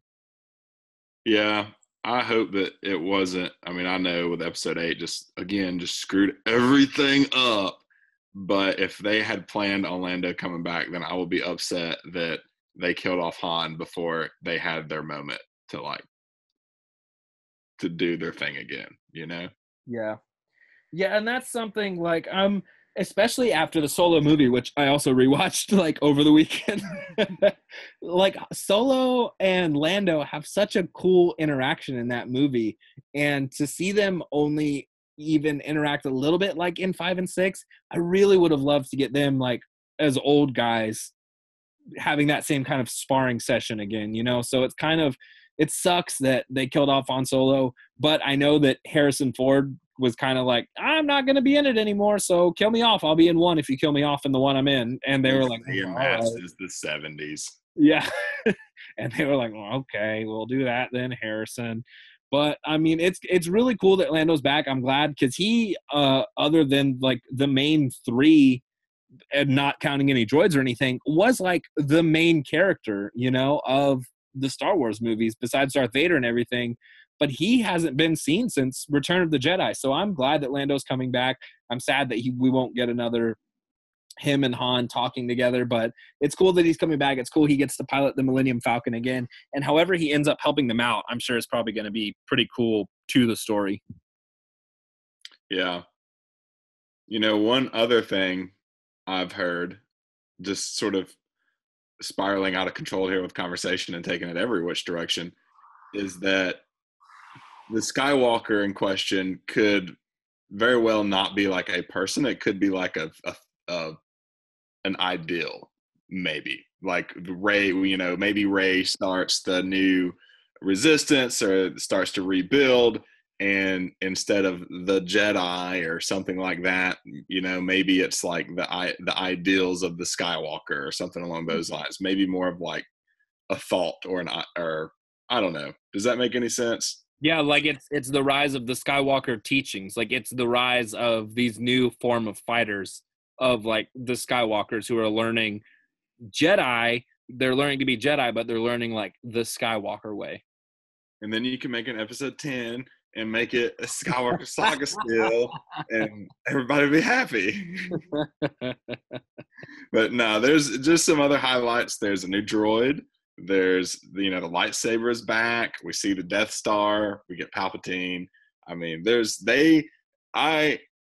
Yeah, I hope that it wasn't. I mean, I know with episode 8, just screwed everything up. But if they had planned on Lando coming back, then I will be upset that they killed off Han before they had their moment to like to do their thing again, Yeah. Yeah, and that's something like especially after the Solo movie, which I also rewatched like over the weekend. Like Solo and Lando have such a cool interaction in that movie, and to see them only even interact a little bit like in 5 and 6, I really would have loved to get them like as old guys having that same kind of sparring session again, So it sucks that they killed off Han Solo, but I know that Harrison Ford was kind of like, I'm not going to be in it anymore, so kill me off. I'll be in one if you kill me off in the one I'm in. And they were like, saying all that right. since the 70s. Yeah. And they were like, well, okay, we'll do that then, Harrison. But I mean, it's really cool that Lando's back. I'm glad because he, other than like the main three, and not counting any droids or anything, was like the main character, of the Star Wars movies, besides Darth Vader and everything. But he hasn't been seen since Return of the Jedi. So I'm glad that Lando's coming back. I'm sad that we won't get another him and Han talking together, but it's cool that he's coming back. It's cool he gets to pilot the Millennium Falcon again. And however he ends up helping them out, I'm sure it's probably going to be pretty cool to the story. Yeah. One other thing I've heard, just sort of spiraling out of control here with conversation and taking it every which direction, is that the Skywalker in question could very well not be like a person. It could be like an ideal, maybe like Rey. Maybe Rey starts the new resistance or starts to rebuild, and instead of the Jedi or something like that, maybe it's like the ideals of the Skywalker or something along those lines. Maybe more of like a thought or I don't know. Does that make any sense? Yeah, like it's the rise of the Skywalker teachings. Like it's the rise of these new form of fighters, of like the Skywalkers who are learning Jedi. They're learning to be Jedi, but they're learning like the Skywalker way. And then you can make an episode 10 and make it a Skywalker saga still, and everybody will be happy. But no, there's just some other highlights. There's a new droid. There's the lightsaber is back. We see the Death Star. We get Palpatine. I mean,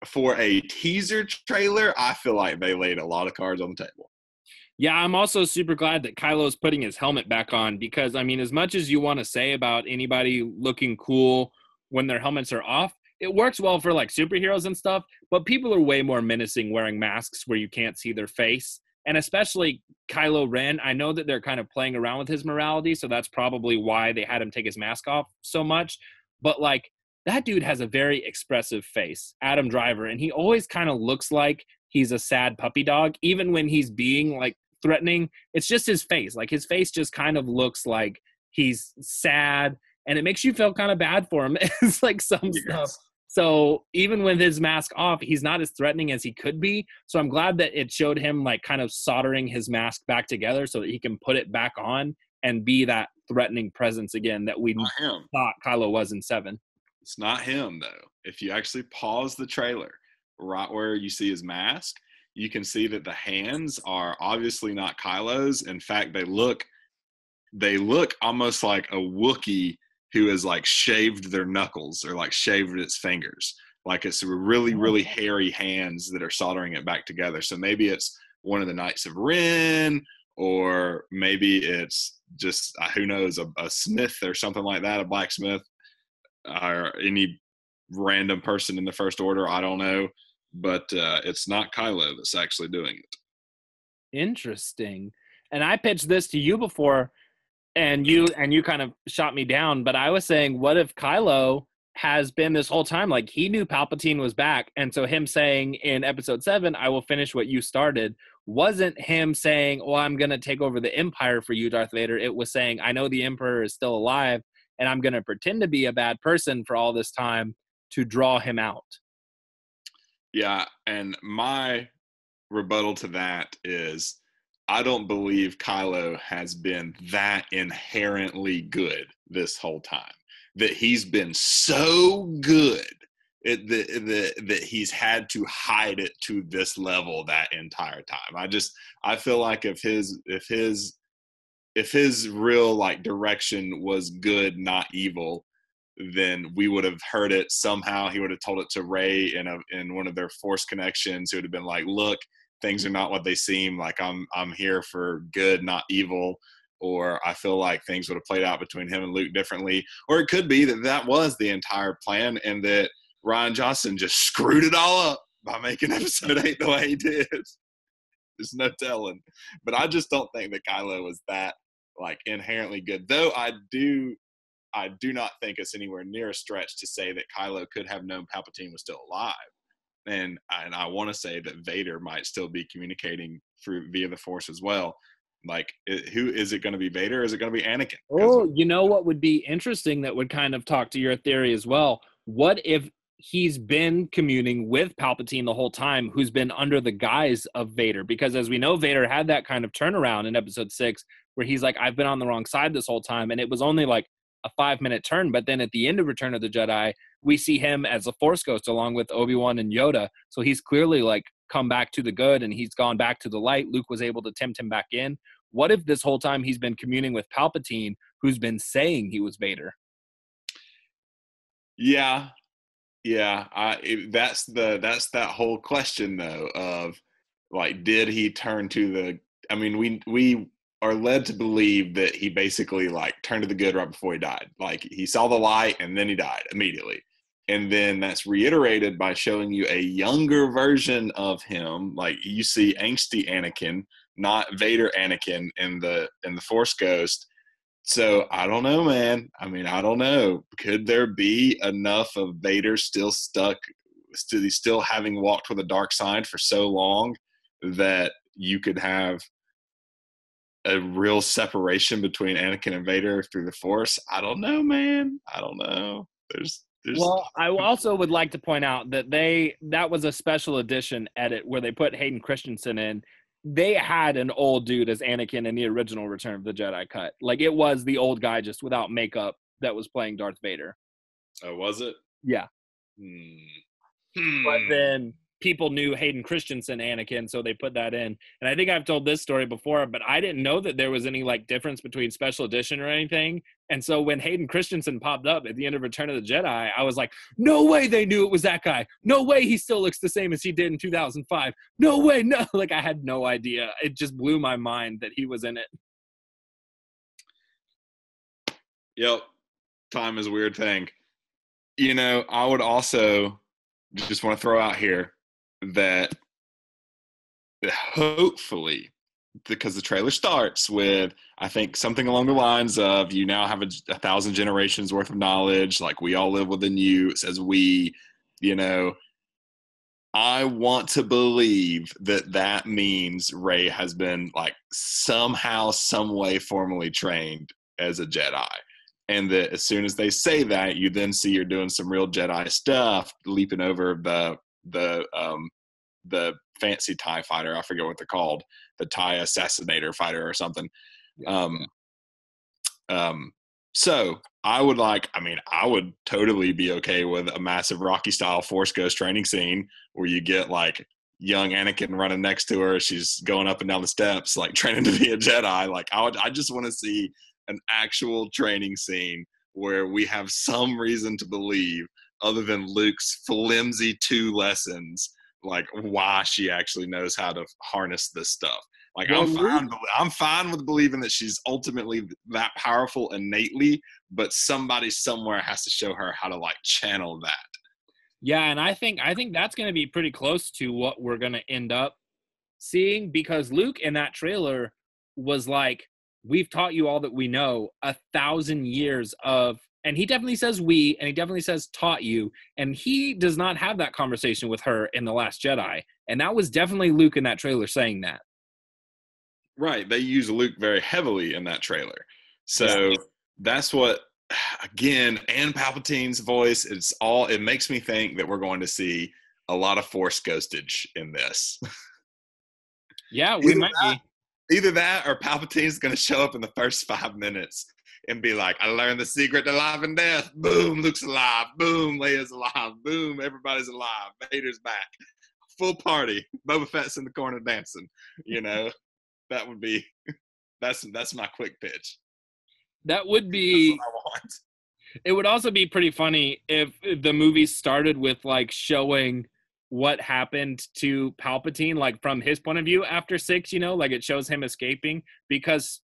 for a teaser trailer, I feel like they laid a lot of cards on the table. Yeah, I'm also super glad that Kylo's putting his helmet back on, because, I mean, as much as you want to say about anybody looking cool when their helmets are off, it works well for like superheroes and stuff, but people are way more menacing wearing masks where you can't see their face. And especially Kylo Ren, I know that they're kind of playing around with his morality, so that's probably why they had him take his mask off so much. But like, that dude has a very expressive face, Adam Driver, and he always kind of looks like he's a sad puppy dog, even when he's being like threatening. It's just his face. Like his face just kind of looks like he's sad, and it makes you feel kind of bad for him. It's like some stuff. So even with his mask off, he's not as threatening as he could be. So I'm glad that it showed him like kind of soldering his mask back together so that he can put it back on and be that threatening presence again that we thought Kylo was in 7. It's not him, though. If you actually pause the trailer right where you see his mask, you can see that the hands are obviously not Kylo's. In fact, they look almost like a Wookiee who has like shaved their knuckles or like shaved its fingers. Like it's really, really hairy hands that are soldering it back together. So maybe it's one of the Knights of Ren, or maybe it's just, who knows, a smith or something like that, a blacksmith, or any random person in the First Order. I don't know. But it's not Kylo that's actually doing it. Interesting. And I pitched this to you before, and you kind of shot me down, but I was saying, what if Kylo has been this whole time, like he knew Palpatine was back, and so him saying in episode 7, I will finish what you started, wasn't him saying, well, I'm going to take over the Empire for you, Darth Vader. It was saying, I know the Emperor is still alive, and I'm going to pretend to be a bad person for all this time to draw him out. Yeah, and my rebuttal to that is, I don't believe Kylo has been that inherently good this whole time. That he's been so good that he's had to hide it to this level that entire time. I feel like if his real like direction was good, not evil, then we would have heard it somehow. He would have told it to Rey in one of their Force connections. It would have been like, look, things are not what they seem. Like I'm here for good, not evil. Or I feel like things would have played out between him and Luke differently. Or it could be that was the entire plan, and that Rian Johnson just screwed it all up by making episode 8 the way he did. There's no telling. But I just don't think that Kylo was that like inherently good. Though I do not think it's anywhere near a stretch to say that Kylo could have known Palpatine was still alive. And I want to say that Vader might still be communicating via the Force as well. Like, who is it going to be? Vader? Or is it going to be Anakin? Oh, you know what would be interesting that would kind of talk to your theory as well? What if he's been communing with Palpatine the whole time, who's been under the guise of Vader? Because as we know, Vader had that kind of turnaround in episode 6 where he's like, I've been on the wrong side this whole time. And it was only like a 5-minute turn. But then at the end of Return of the Jedi, we see him as a Force ghost along with Obi-Wan and Yoda. So he's clearly like come back to the good and he's gone back to the light. Luke was able to tempt him back in. What if this whole time he's been communing with Palpatine, who's been saying he was Vader? Yeah. That's that whole question though of like, did he turn to the? I mean, we are led to believe that he basically like turned to the good right before he died. Like he saw the light and then he died immediately. And then that's reiterated by showing you a younger version of him. Like you see angsty Anakin, not Vader Anakin in the Force Ghost. So I don't know, man. I mean, I don't know. Could there be enough of Vader still stuck, still having walked with the dark side for so long that you could have a real separation between Anakin and Vader through the Force? I don't know, man. I don't know. Well, I also would like to point out that that was a special edition edit where they put Hayden Christensen in. They had an old dude as Anakin in the original Return of the Jedi cut. Like it was the old guy just without makeup that was playing Darth Vader. Oh, was it? Yeah. But then people knew Hayden Christensen Anakin, so they put that in. And I think I've told this story before, but I didn't know that there was any like difference between special edition or anything. And so when Hayden Christensen popped up at the end of Return of the Jedi, I was like, no way they knew it was that guy. No way he still looks the same as he did in 2005. No way, no. Like I had no idea. It just blew my mind that he was in it. Yep. Time is a weird thing. You know, I would also just want to throw out here that hopefully, because the trailer starts with, I think, something along the lines of, you now have 1,000 generations worth of knowledge, like we all live within you. It says we, you know, I want to believe that means Rey has been like somehow, some way formally trained as a Jedi. And that as soon as they say that, you then see you're doing some real Jedi stuff, leaping over the fancy TIE fighter. I forget what they're called, the TIE assassinator fighter or something. So I would totally be okay with a massive Rocky style Force Ghost training scene where you get like young Anakin running next to her. She's going up and down the steps, like training to be a Jedi. Like I just want to see an actual training scene where we have some reason to believe, other than Luke's flimsy 2 lessons, like why she actually knows how to harness this stuff. Like I'm fine with believing that she's ultimately that powerful innately, but somebody somewhere has to show her how to like channel that. Yeah, and I think that's going to be pretty close to what we're going to end up seeing, because Luke in that trailer was like, we've taught you all that we know, 1,000 years of, and he definitely says we, and he definitely says taught you, and he does not have that conversation with her in The Last Jedi. And that was definitely Luke in that trailer saying that. Right. They use Luke very heavily in that trailer. So that's what, again, and Palpatine's voice, it makes me think that we're going to see a lot of Force ghostage in this. Yeah, we might be. Either that or Palpatine's going to show up in the first 5 minutes and be like, I learned the secret to life and death. Boom, Luke's alive. Boom, Leia's alive. Boom, everybody's alive. Vader's back. Full party. Boba Fett's in the corner dancing. You know, that would be, that's my quick pitch. That would be, that's what I want. It would also be pretty funny if the movie started with like showing what happened to Palpatine, like from his point of view after 6, you know, like it shows him escaping, because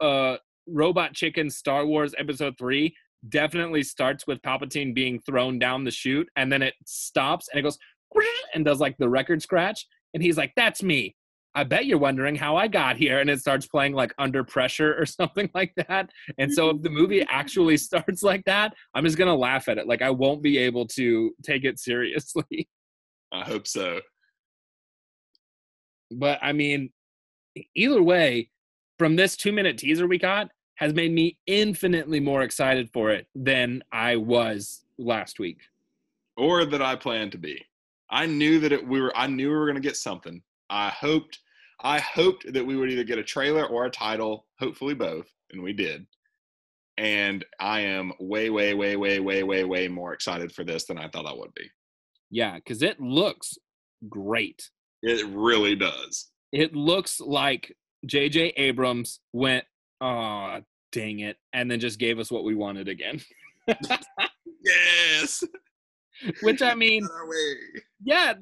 Robot Chicken Star Wars Episode 3 definitely starts with Palpatine being thrown down the chute, and then it stops and it goes and does like the record scratch, and he's like, "That's me. I bet you're wondering how I got here," and it starts playing like Under Pressure or something like that. And so if the movie actually starts like that, I'm just gonna laugh at it. Like I won't be able to take it seriously. I hope so. But I mean, either way, from this 2-minute teaser we got has made me infinitely more excited for it than I was last week. Or that I planned to be. I knew that I knew we were going to get something. I hoped that we would either get a trailer or a title, hopefully both, and we did. And I am way more excited for this than I thought I would be. Yeah, because it looks great. It really does. It looks like J.J. Abrams went, "Oh, dang it," and then just gave us what we wanted again. Yes. Which, I mean, yeah,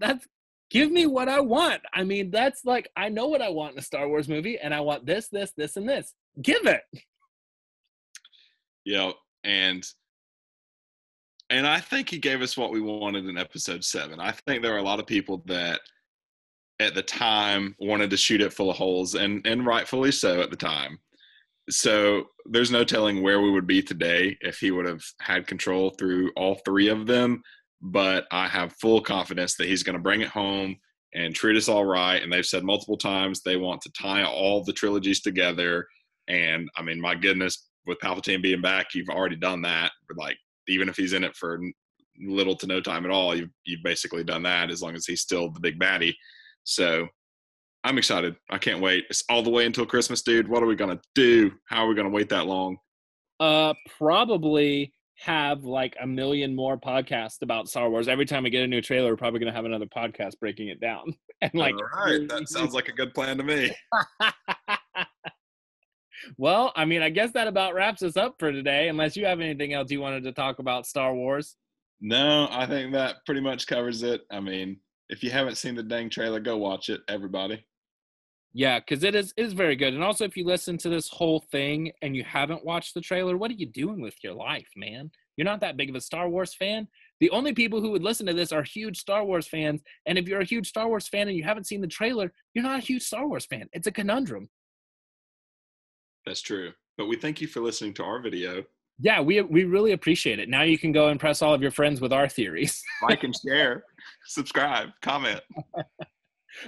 give me what I want. I mean, that's like, I know what I want in a Star Wars movie, and I want this, and this. Give it. Yeah, and I think he gave us what we wanted in Episode 7. I think there are a lot of people that at the time wanted to shoot it full of holes, and rightfully so at the time. So there's no telling where we would be today if he would have had control through all 3 of them. But I have full confidence that he's going to bring it home and treat us all right. And they've said multiple times they want to tie all the trilogies together. And I mean, my goodness, with Palpatine being back, you've already done that. Like, even if he's in it for little to no time at all, you've basically done that, as long as he's still the big baddie. So I'm excited. I can't wait. It's all the way until Christmas, dude. What are we going to do? How are we going to wait that long? Probably have like a million more podcasts about Star Wars. Every time we get a new trailer, we're probably going to have another podcast breaking it down. And like, all right, that sounds like a good plan to me. Well, I mean, I guess that about wraps us up for today, unless you have anything else you wanted to talk about Star Wars. No, I think that pretty much covers it. I mean, if you haven't seen the dang trailer, go watch it, everybody. Yeah, because it is very good. And also, if you listen to this whole thing and you haven't watched the trailer, what are you doing with your life, man? You're not that big of a Star Wars fan. The only people who would listen to this are huge Star Wars fans. And if you're a huge Star Wars fan and you haven't seen the trailer, you're not a huge Star Wars fan. It's a conundrum. That's true. But we thank you for listening to our video. Yeah, we really appreciate it. Now you can go impress all of your friends with our theories. Like and share, subscribe, comment.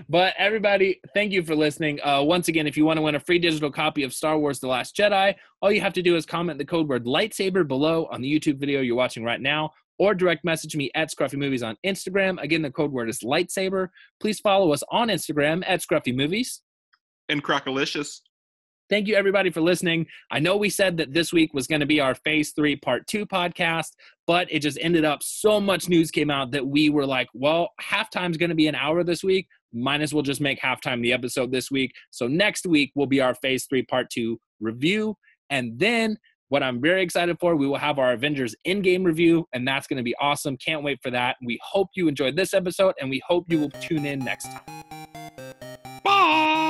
But everybody, thank you for listening. Once again, if you want to win a free digital copy of Star Wars The Last Jedi, all you have to do is comment the code word lightsaber below on the YouTube video you're watching right now, or direct message me at Scruffy Movies on Instagram. Again, the code word is lightsaber. Please follow us on Instagram at Scruffy Movies. And Crockalicious. Thank you, everybody, for listening. I know we said that this week was going to be our Phase 3 Part 2 podcast, but it just ended up so much news came out that we were like, well, halftime's going to be an hour this week. Might as well just make halftime the episode this week. So next week will be our Phase 3 Part 2 review. And then what I'm very excited for, we will have our Avengers Endgame review, and that's going to be awesome. Can't wait for that. We hope you enjoyed this episode, and we hope you will tune in next time. Bye!